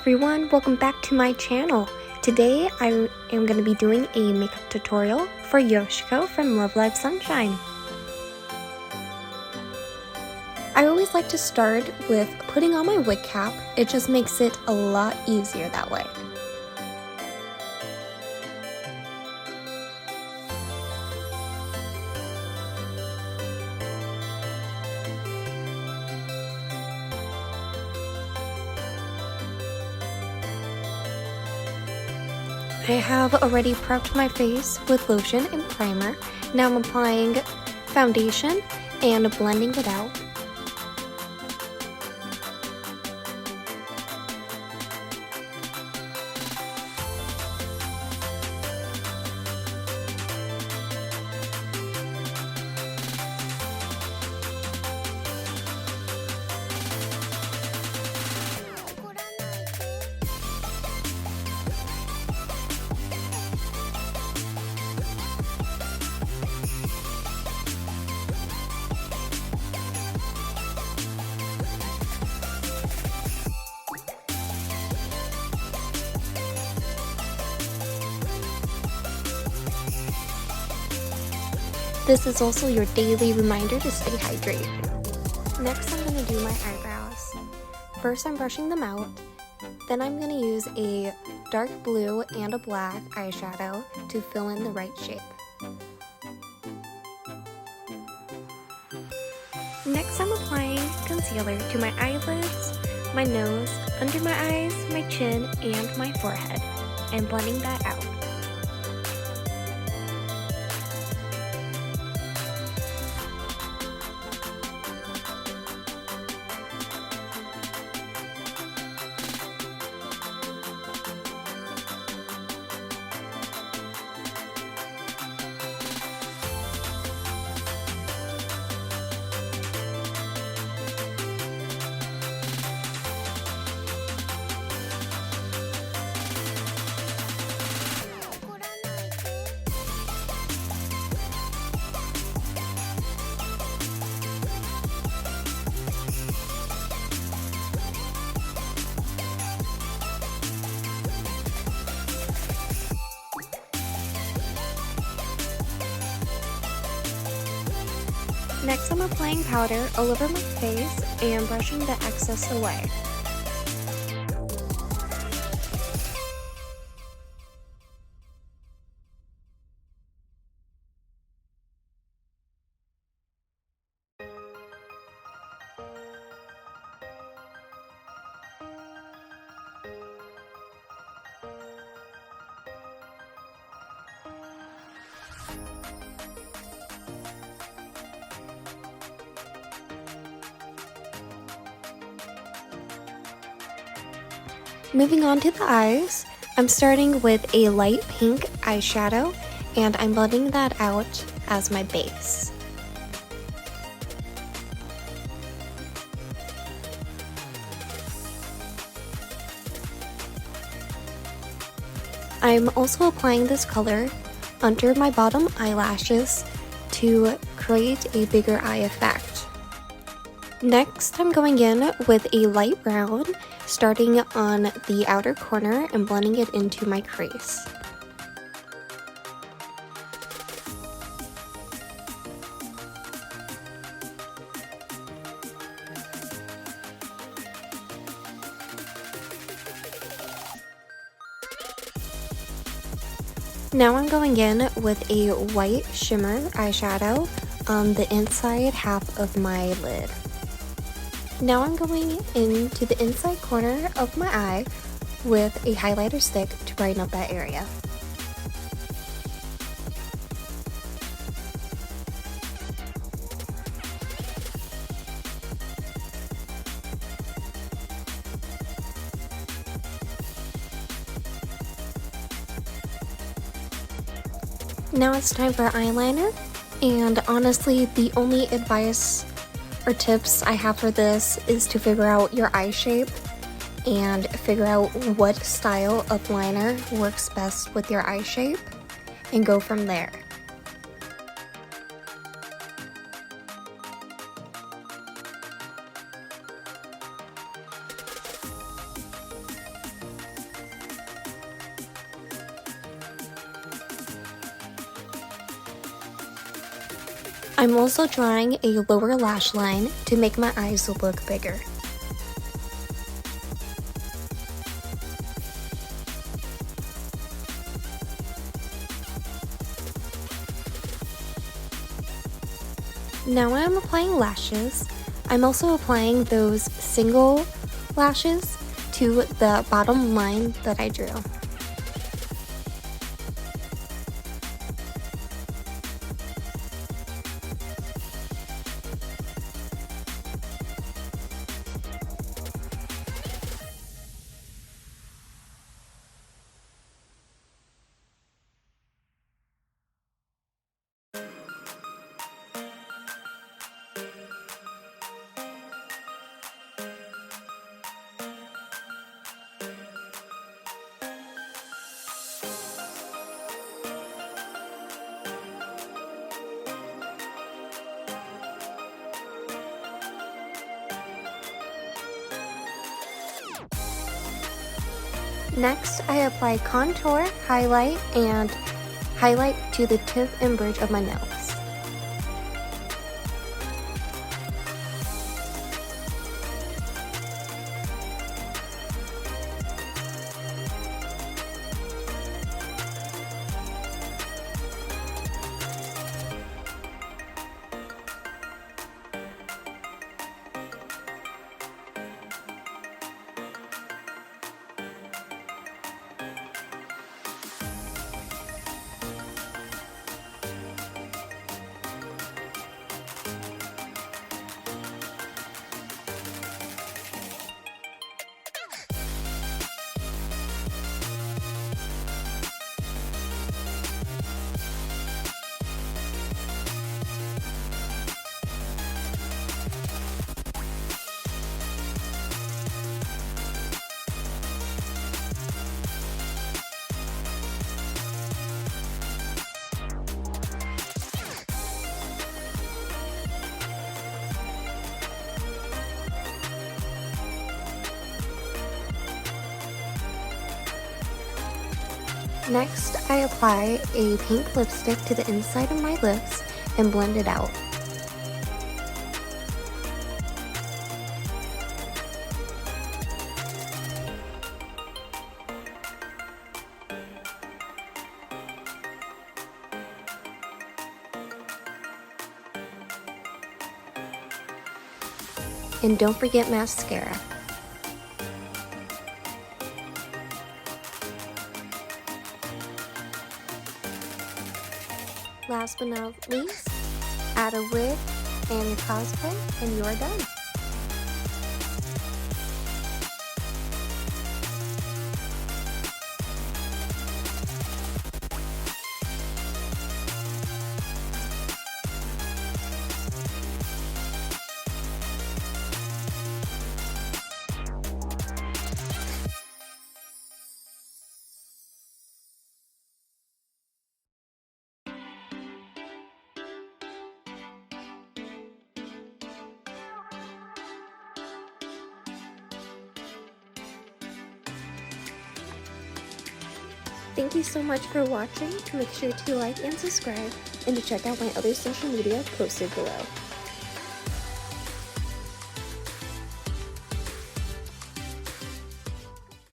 everyone, welcome back to my channel. Today I am going to be doing a makeup tutorial for Yoshiko from Love Live Sunshine. I always like to start with putting on my wig cap. It just makes it a lot easier that way. I have already prepped my face with lotion and primer. Now I'm applying foundation and blending it out. This is also your daily reminder to stay hydrated. Next, I'm going to do my eyebrows. First, I'm brushing them out. Then I'm going to use a dark blue and a black eyeshadow to fill in the right shape. Next, I'm applying concealer to my eyelids, my nose, under my eyes, my chin, and my forehead, and blending that out. Next, I'm applying powder all over my face and brushing the excess away. Moving on to the eyes, I'm starting with a light pink eyeshadow and I'm blending that out as my base. I'm also applying this color under my bottom eyelashes to create a bigger eye effect. Next, I'm going in with a light brown, starting on the outer corner and blending it into my crease. Now I'm going in with a white shimmer eyeshadow on the inside half of my lid. Now I'm going into the inside corner of my eye with a highlighter stick to brighten up that area. Now it's time for eyeliner, and honestly, the only advice or tips I have for this is to figure out your eye shape and figure out what style of liner works best with your eye shape and go from there. I'm also drawing a lower lash line to make my eyes look bigger. Now I'm applying lashes. I'm also applying those single lashes to the bottom line that I drew. Next, I apply contour, highlight, and highlight to the tip and bridge of my nose. Next, I apply a pink lipstick to the inside of my lips and blend it out. And don't forget mascara. Last but not least, add a wig and your cosplay and you are done. Thank you so much for watching. Make sure to like and subscribe and to check out my other social media posted below.